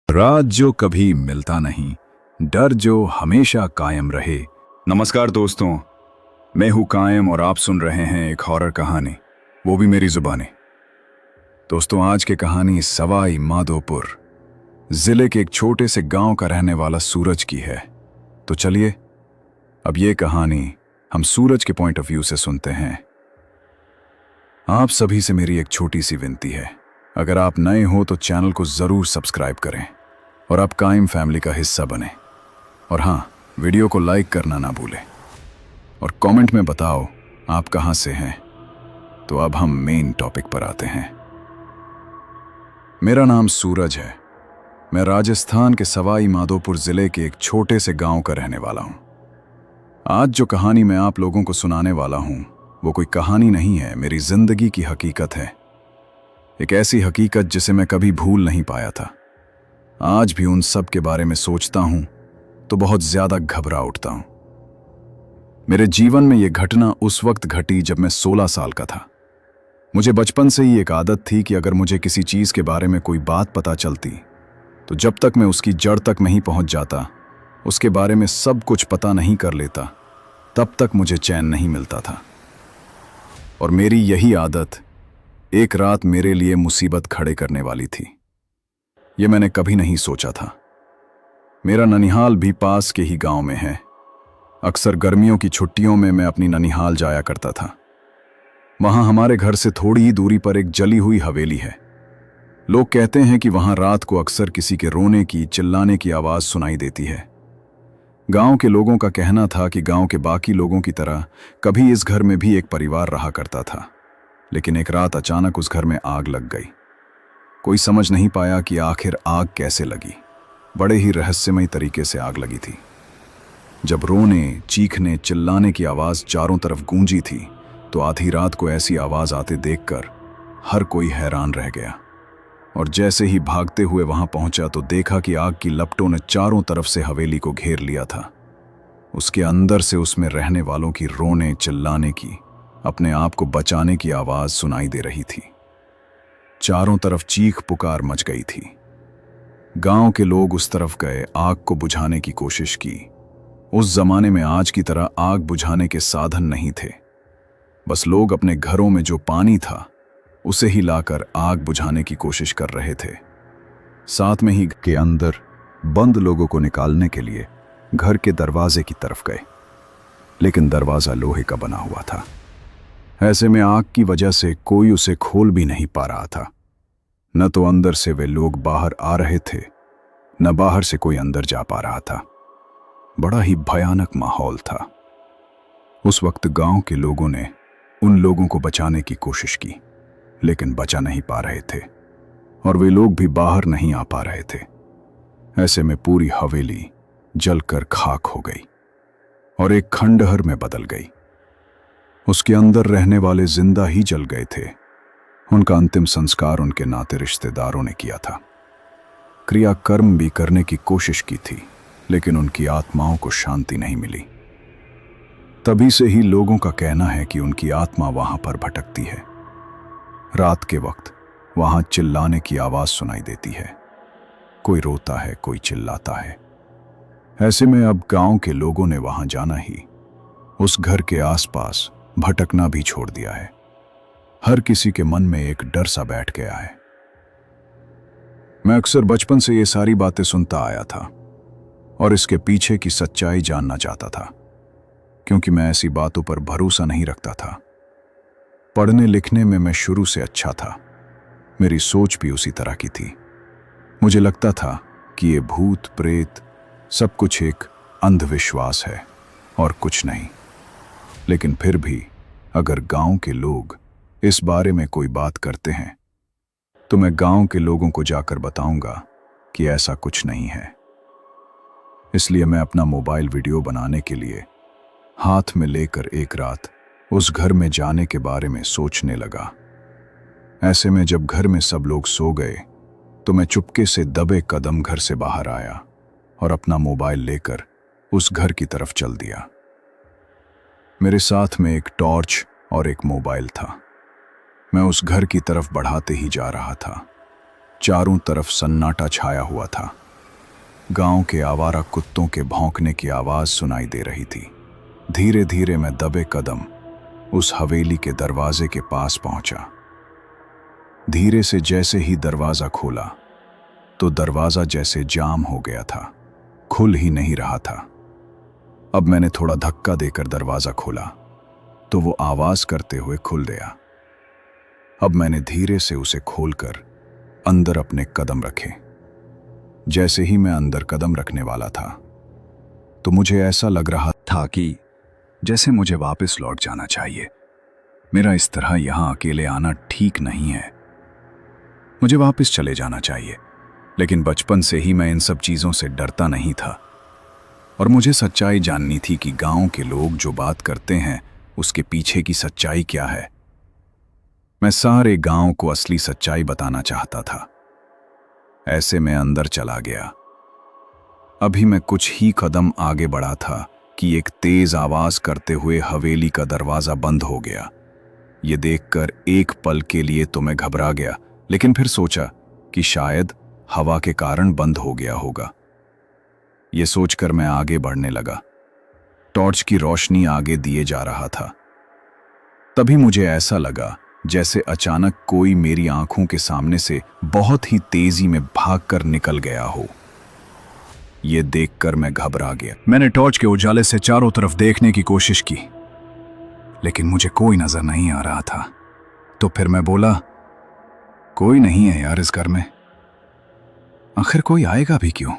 राज जो कभी मिलता नहीं, डर जो हमेशा कायम रहे। नमस्कार दोस्तों, मैं हूं कायम और आप सुन रहे हैं एक हॉरर कहानी, वो भी मेरी जुबानी। दोस्तों, आज की कहानी सवाई माधोपुर जिले के एक छोटे से गांव का रहने वाला सूरज की है। तो चलिए अब ये कहानी हम सूरज के पॉइंट ऑफ व्यू से सुनते हैं। आप सभी से मेरी एक छोटी सी विनती है, अगर आप नए हो तो चैनल को जरूर सब्सक्राइब करें और आप कायम फैमिली का हिस्सा बने। और हाँ, वीडियो को लाइक करना ना भूलें और कमेंट में बताओ आप कहां से हैं। तो अब हम मेन टॉपिक पर आते हैं। मेरा नाम सूरज है। मैं राजस्थान के सवाई माधोपुर जिले के एक छोटे से गांव का रहने वाला हूं। आज जो कहानी मैं आप लोगों को सुनाने वाला हूं वो कोई कहानी नहीं है, मेरी जिंदगी की हकीकत है। एक ऐसी हकीकत जिसे मैं कभी भूल नहीं पाया था। आज भी उन सब के बारे में सोचता हूं तो बहुत ज्यादा घबरा उठता हूं। मेरे जीवन में यह घटना उस वक्त घटी जब मैं 16 साल का था। मुझे बचपन से ही एक आदत थी कि अगर मुझे किसी चीज के बारे में कोई बात पता चलती तो जब तक मैं उसकी जड़ तक नहीं पहुंच जाता, उसके बारे में सब कुछ पता नहीं कर लेता, तब तक मुझे चैन नहीं मिलता था। और मेरी यही आदत एक रात मेरे लिए मुसीबत खड़े करने वाली थी। ये मैंने कभी नहीं सोचा था। मेरा ननिहाल भी पास के ही गांव में है। अक्सर गर्मियों की छुट्टियों में मैं अपनी ननिहाल जाया करता था। वहां हमारे घर से थोड़ी ही दूरी पर एक जली हुई हवेली है। लोग कहते हैं कि वहां रात को अक्सर किसी के रोने की, चिल्लाने की आवाज सुनाई देती है। गांव के लोगों का कहना था कि गांव के बाकी लोगों की तरह कभी इस घर में भी एक परिवार रहा करता था, लेकिन एक रात अचानक उस घर में आग लग गई। कोई समझ नहीं पाया कि आखिर आग कैसे लगी। बड़े ही रहस्यमय तरीके से आग लगी थी। जब रोने, चीखने, चिल्लाने की आवाज चारों तरफ गूंजी थी तो आधी रात को ऐसी आवाज आते देखकर हर कोई हैरान रह गया। और जैसे ही भागते हुए वहां पहुंचा तो देखा कि आग की लपटों ने चारों तरफ से हवेली को घेर लिया था। उसके अंदर से उसमें रहने वालों की रोने, चिल्लाने की, अपने आप को बचाने की आवाज सुनाई दे रही थी। चारों तरफ चीख पुकार मच गई थी। गांव के लोग उस तरफ गए, आग को बुझाने की कोशिश की। उस जमाने में आज की तरह आग बुझाने के साधन नहीं थे। बस लोग अपने घरों में जो पानी था उसे ही लाकर आग बुझाने की कोशिश कर रहे थे। साथ में ही के अंदर बंद लोगों को निकालने के लिए घर के दरवाजे की तरफ गए, लेकिन दरवाजा लोहे का बना हुआ था। ऐसे में आग की वजह से कोई उसे खोल भी नहीं पा रहा था। न तो अंदर से वे लोग बाहर आ रहे थे, न बाहर से कोई अंदर जा पा रहा था। बड़ा ही भयानक माहौल था। उस वक्त गांव के लोगों ने उन लोगों को बचाने की कोशिश की, लेकिन बचा नहीं पा रहे थे और वे लोग भी बाहर नहीं आ पा रहे थे। ऐसे में पूरी हवेली जलकर खाक हो गई और एक खंडहर में बदल गई। उसके अंदर रहने वाले जिंदा ही जल गए थे। उनका अंतिम संस्कार उनके नाते रिश्तेदारों ने किया था। क्रियाकर्म भी करने की कोशिश की थी, लेकिन उनकी आत्माओं को शांति नहीं मिली। तभी से ही लोगों का कहना है कि उनकी आत्मा वहां पर भटकती है। रात के वक्त वहां चिल्लाने की आवाज सुनाई देती है। कोई रोता है, कोई चिल्लाता है। ऐसे में अब गांव के लोगों ने वहां जाना ही, उस घर के आसपास भटकना भी छोड़ दिया है। हर किसी के मन में एक डर सा बैठ गया है। मैं अक्सर बचपन से ये सारी बातें सुनता आया था और इसके पीछे की सच्चाई जानना चाहता था, क्योंकि मैं ऐसी बातों पर भरोसा नहीं रखता था। पढ़ने लिखने में मैं शुरू से अच्छा था। मेरी सोच भी उसी तरह की थी। मुझे लगता था कि ये भूत प्रेत सब कुछ एक अंधविश्वास है और कुछ नहीं। लेकिन फिर भी अगर गांव के लोग इस बारे में कोई बात करते हैं तो मैं गांव के लोगों को जाकर बताऊंगा कि ऐसा कुछ नहीं है। इसलिए मैं अपना मोबाइल वीडियो बनाने के लिए हाथ में लेकर एक रात उस घर में जाने के बारे में सोचने लगा। ऐसे में जब घर में सब लोग सो गए तो मैं चुपके से दबे कदम घर से बाहर आया और अपना मोबाइल लेकर उस घर की तरफ चल दिया। मेरे साथ में एक टॉर्च और एक मोबाइल था। मैं उस घर की तरफ बढ़ाते ही जा रहा था। चारों तरफ सन्नाटा छाया हुआ था। गांव के आवारा कुत्तों के भौंकने की आवाज सुनाई दे रही थी। धीरे धीरे मैं दबे कदम उस हवेली के दरवाजे के पास पहुंचा। धीरे से जैसे ही दरवाजा खोला तो दरवाजा जैसे जाम हो गया था, खुल ही नहीं रहा था। अब मैंने थोड़ा धक्का देकर दरवाजा खोला तो वो आवाज करते हुए खुल गया। अब मैंने धीरे से उसे खोलकर अंदर अपने कदम रखे। जैसे ही मैं अंदर कदम रखने वाला था तो मुझे ऐसा लग रहा था कि जैसे मुझे वापस लौट जाना चाहिए। मेरा इस तरह यहां अकेले आना ठीक नहीं है, मुझे वापस चले जाना चाहिए। लेकिन बचपन से ही मैं इन सब चीजों से डरता नहीं था और मुझे सच्चाई जाननी थी कि गांव के लोग जो बात करते हैं उसके पीछे की सच्चाई क्या है। मैं सारे गांव को असली सच्चाई बताना चाहता था। ऐसे में अंदर चला गया। अभी मैं कुछ ही कदम आगे बढ़ा था कि एक तेज आवाज करते हुए हवेली का दरवाजा बंद हो गया। ये देखकर एक पल के लिए तो मैं घबरा गया, लेकिन फिर सोचा कि शायद हवा के कारण बंद हो गया होगा। ये सोचकर मैं आगे बढ़ने लगा। टॉर्च की रोशनी आगे दिए जा रहा था। तभी मुझे ऐसा लगा जैसे अचानक कोई मेरी आंखों के सामने से बहुत ही तेजी में भागकर निकल गया हो। ये देखकर मैं घबरा गया। मैंने टॉर्च के उजाले से चारों तरफ देखने की कोशिश की, लेकिन मुझे कोई नजर नहीं आ रहा था। तो फिर मैं बोला, कोई नहीं है यार इस घर में, आखिर कोई आएगा भी क्यों?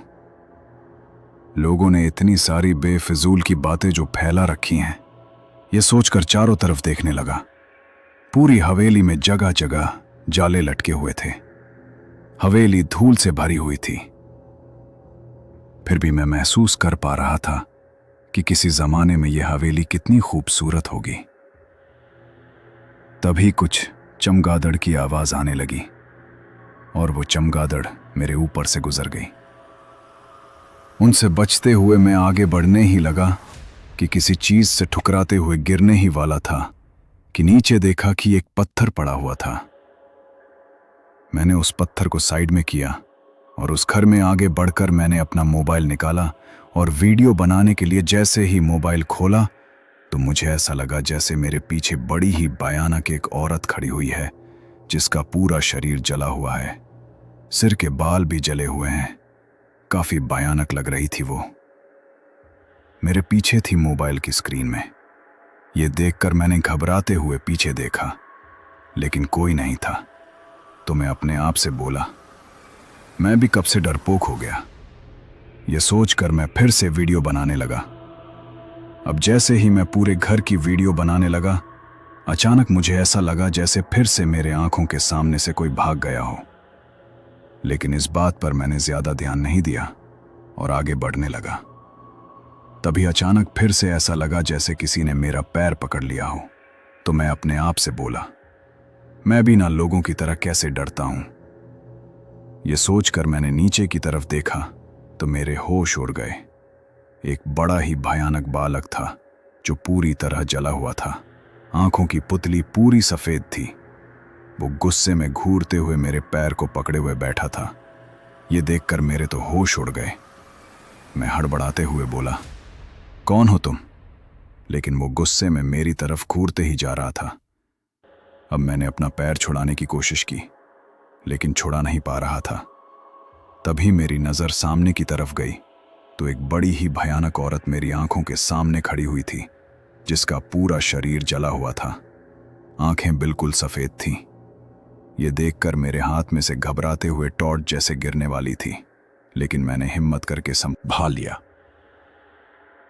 लोगों ने इतनी सारी बेफिजूल की बातें जो फैला रखी हैं, ये सोचकर चारों तरफ देखने लगा। पूरी हवेली में जगह जगह जाले लटके हुए थे। हवेली धूल से भरी हुई थी। फिर भी मैं महसूस कर पा रहा था कि किसी जमाने में यह हवेली कितनी खूबसूरत होगी। तभी कुछ चमगादड़ की आवाज आने लगी और वो चमगादड़ मेरे ऊपर से गुजर गई। उनसे बचते हुए मैं आगे बढ़ने ही लगा कि किसी चीज से ठुकराते हुए गिरने ही वाला था कि नीचे देखा कि एक पत्थर पड़ा हुआ था। मैंने उस पत्थर को साइड में किया और उस घर में आगे बढ़कर मैंने अपना मोबाइल निकाला और वीडियो बनाने के लिए जैसे ही मोबाइल खोला तो मुझे ऐसा लगा जैसे मेरे पीछे बड़ी ही भयानक एक औरत खड़ी हुई है, जिसका पूरा शरीर जला हुआ है, सिर के बाल भी जले हुए हैं। काफी भयानक लग रही थी वो। मेरे पीछे थी मोबाइल की स्क्रीन में। ये देखकर मैंने घबराते हुए पीछे देखा, लेकिन कोई नहीं था। तो मैं अपने आप से बोला, मैं भी कब से डरपोक हो गया। यह सोचकर मैं फिर से वीडियो बनाने लगा। अब जैसे ही मैं पूरे घर की वीडियो बनाने लगा, अचानक मुझे ऐसा लगा जैसे फिर से मेरे आंखों के सामने से कोई भाग गया हो। लेकिन इस बात पर मैंने ज्यादा ध्यान नहीं दिया और आगे बढ़ने लगा। तभी अचानक फिर से ऐसा लगा जैसे किसी ने मेरा पैर पकड़ लिया हो। तो मैं अपने आप से बोला, मैं भी ना लोगों की तरह कैसे डरता हूं। यह सोचकर मैंने नीचे की तरफ देखा तो मेरे होश उड़ गए। एक बड़ा ही भयानक बालक था जो पूरी तरह जला हुआ था। आंखों की पुतली पूरी सफेद थी। वो गुस्से में घूरते हुए मेरे पैर को पकड़े हुए बैठा था। ये देखकर मेरे तो होश उड़ गए। मैं हड़बड़ाते हुए बोला, कौन हो तुम? लेकिन वो गुस्से में मेरी तरफ घूरते ही जा रहा था। अब मैंने अपना पैर छुड़ाने की कोशिश की, लेकिन छुड़ा नहीं पा रहा था। तभी मेरी नजर सामने की तरफ गई तो एक बड़ी ही भयानक औरत मेरी आंखों के सामने खड़ी हुई थी, जिसका पूरा शरीर जला हुआ था। आंखें बिल्कुल सफेद थीं। ये देखकर मेरे हाथ में से घबराते हुए टॉर्च जैसे गिरने वाली थी, लेकिन मैंने हिम्मत करके संभाल लिया।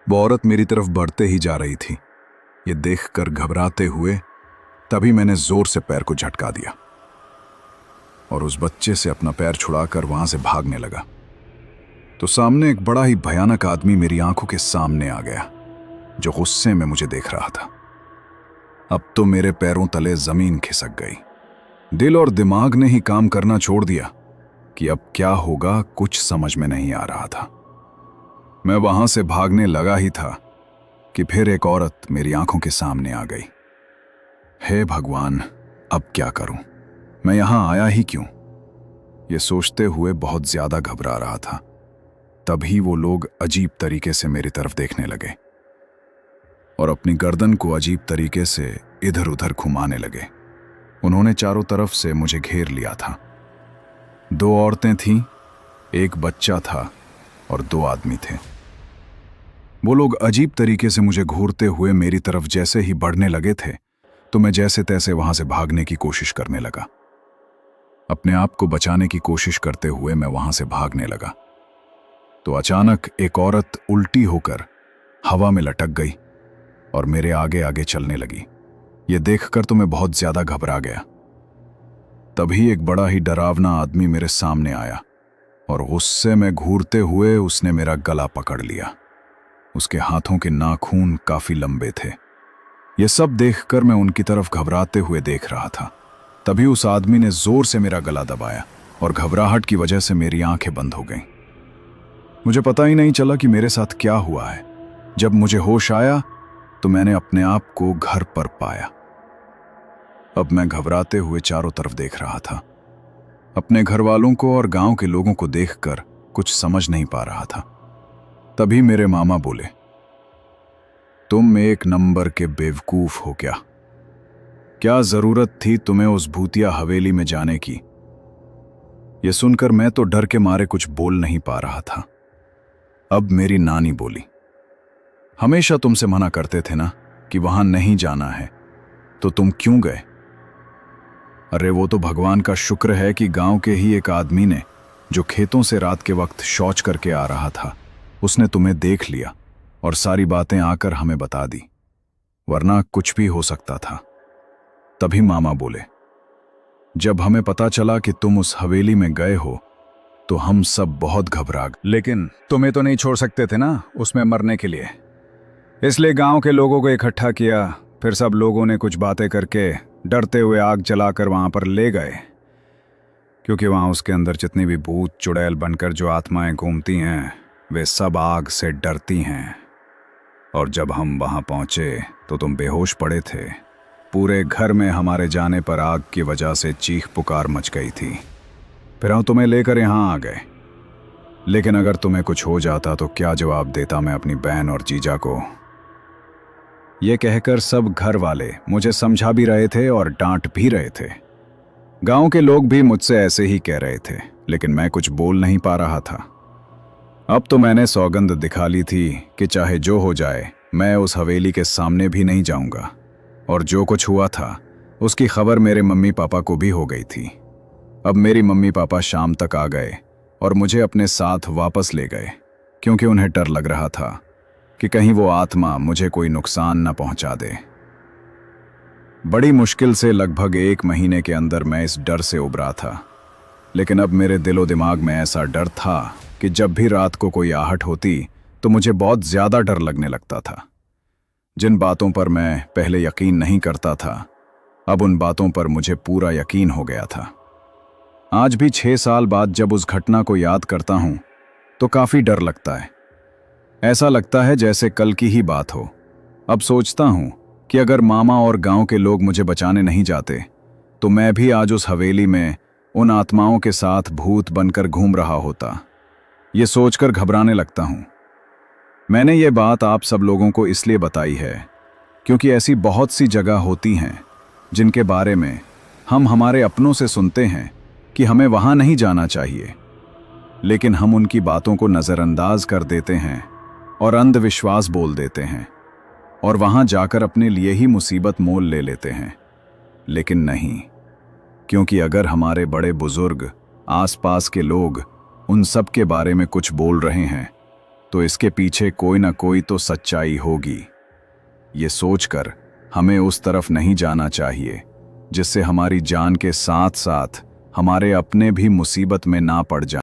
वो औरत मेरी तरफ बढ़ते ही जा रही थी। ये देखकर घबराते हुए तभी मैंने जोर से पैर को झटका दिया और उस बच्चे से अपना पैर छुड़ाकर वहां से भागने लगा। तो सामने एक बड़ा ही भयानक आदमी मेरी आंखों के सामने आ गया, जो गुस्से में मुझे देख रहा था। अब तो मेरे पैरों तले जमीन खिसक गई। दिल और दिमाग ने ही काम करना छोड़ दिया कि अब क्या होगा कुछ समझ में नहीं आ रहा था। मैं वहां से भागने लगा ही था कि फिर एक औरत मेरी आंखों के सामने आ गई। हे भगवान, अब क्या करूं? मैं यहां आया ही क्यों? ये सोचते हुए बहुत ज्यादा घबरा रहा था। तभी वो लोग अजीब तरीके से मेरी तरफ देखने लगे और अपनी गर्दन को अजीब तरीके से इधर उधर घुमाने लगे। उन्होंने चारों तरफ से मुझे घेर लिया था। 2 औरतें थीं, एक बच्चा था और 2 आदमी थे। वो लोग अजीब तरीके से मुझे घूरते हुए मेरी तरफ जैसे ही बढ़ने लगे थे तो मैं जैसे तैसे वहां से भागने की कोशिश करने लगा। अपने आप को बचाने की कोशिश करते हुए मैं वहां से भागने लगा तो अचानक एक औरत उल्टी होकर हवा में लटक गई और मेरे आगे आगे चलने लगी। ये देखकर तो मैं बहुत ज्यादा घबरा गया। तभी एक बड़ा ही डरावना आदमी मेरे सामने आया और गुस्से में घूरते हुए उसने मेरा गला पकड़ लिया। उसके हाथों के नाखून काफी लंबे थे। ये सब देखकर मैं उनकी तरफ घबराते हुए देख रहा था। तभी उस आदमी ने जोर से मेरा गला दबाया और घबराहट की वजह से मेरी आंखें बंद हो गईं। मुझे पता ही नहीं चला कि मेरे साथ क्या हुआ है। जब मुझे होश आया तो मैंने अपने आप को घर पर पाया। अब मैं घबराते हुए चारों तरफ देख रहा था। अपने घर वालों को और गांव के लोगों को देखकर कुछ समझ नहीं पा रहा था। तभी मेरे मामा बोले, तुम एक नंबर के बेवकूफ हो क्या जरूरत थी तुम्हें उस भूतिया हवेली में जाने की। यह सुनकर मैं तो डर के मारे कुछ बोल नहीं पा रहा था। अब मेरी नानी बोली, हमेशा तुमसे मना करते थे ना कि वहां नहीं जाना है, तो तुम क्यों गए। अरे वो तो भगवान का शुक्र है कि गांव के ही एक आदमी ने, जो खेतों से रात के वक्त शौच करके आ रहा था, उसने तुम्हें देख लिया और सारी बातें आकर हमें बता दी, वरना कुछ भी हो सकता था। तभी मामा बोले, जब हमें पता चला कि तुम उस हवेली में गए हो तो हम सब बहुत घबरा गए। लेकिन तुम्हें तो नहीं छोड़ सकते थे ना उसमें मरने के लिए, इसलिए गांव के लोगों को इकट्ठा किया। फिर सब लोगों ने कुछ बातें करके डरते हुए आग जलाकर वहां पर ले गए, क्योंकि वहां उसके अंदर जितनी भी भूत चुड़ैल बनकर जो आत्माएं घूमती हैं वे सब आग से डरती हैं। और जब हम वहां पहुंचे तो तुम बेहोश पड़े थे। पूरे घर में हमारे जाने पर आग की वजह से चीख पुकार मच गई थी। फिर हम तुम्हें लेकर यहां आ गए। लेकिन अगर तुम्हें कुछ हो जाता तो क्या जवाब देता मैं अपनी बहन और जीजा को। ये कहकर सब घर वाले मुझे समझा भी रहे थे और डांट भी रहे थे। गांव के लोग भी मुझसे ऐसे ही कह रहे थे, लेकिन मैं कुछ बोल नहीं पा रहा था। अब तो मैंने सौगंध दिखा ली थी कि चाहे जो हो जाए मैं उस हवेली के सामने भी नहीं जाऊंगा। और जो कुछ हुआ था उसकी खबर मेरे मम्मी पापा को भी हो गई थी। अब मेरी मम्मी पापा शाम तक आ गए और मुझे अपने साथ वापस ले गए, क्योंकि उन्हें डर लग रहा था कि कहीं वो आत्मा मुझे कोई नुकसान न पहुंचा दे। बड़ी मुश्किल से लगभग 1 महीने के अंदर मैं इस डर से उबरा था। लेकिन अब मेरे दिलो दिमाग में ऐसा डर था कि जब भी रात को कोई आहट होती तो मुझे बहुत ज्यादा डर लगने लगता था। जिन बातों पर मैं पहले यकीन नहीं करता था, अब उन बातों पर मुझे पूरा यकीन हो गया था। आज भी 6 साल बाद जब उस घटना को याद करता हूं तो काफी डर लगता है। ऐसा लगता है जैसे कल की ही बात हो। अब सोचता हूं कि अगर मामा और गांव के लोग मुझे बचाने नहीं जाते तो मैं भी आज उस हवेली में उन आत्माओं के साथ भूत बनकर घूम रहा होता। ये सोचकर घबराने लगता हूं। मैंने ये बात आप सब लोगों को इसलिए बताई है क्योंकि ऐसी बहुत सी जगह होती हैं जिनके बारे में हम हमारे अपनों से सुनते हैं कि हमें वहां नहीं जाना चाहिए, लेकिन हम उनकी बातों को नज़रअंदाज कर देते हैं और अंधविश्वास बोल देते हैं और वहां जाकर अपने लिए ही मुसीबत मोल ले लेते हैं। लेकिन नहीं, क्योंकि अगर हमारे बड़े बुजुर्ग, आसपास के लोग उन सब के बारे में कुछ बोल रहे हैं तो इसके पीछे कोई ना कोई तो सच्चाई होगी। ये सोचकर हमें उस तरफ नहीं जाना चाहिए जिससे हमारी जान के साथ साथ हमारे अपने भी मुसीबत में ना पड़ जाएं।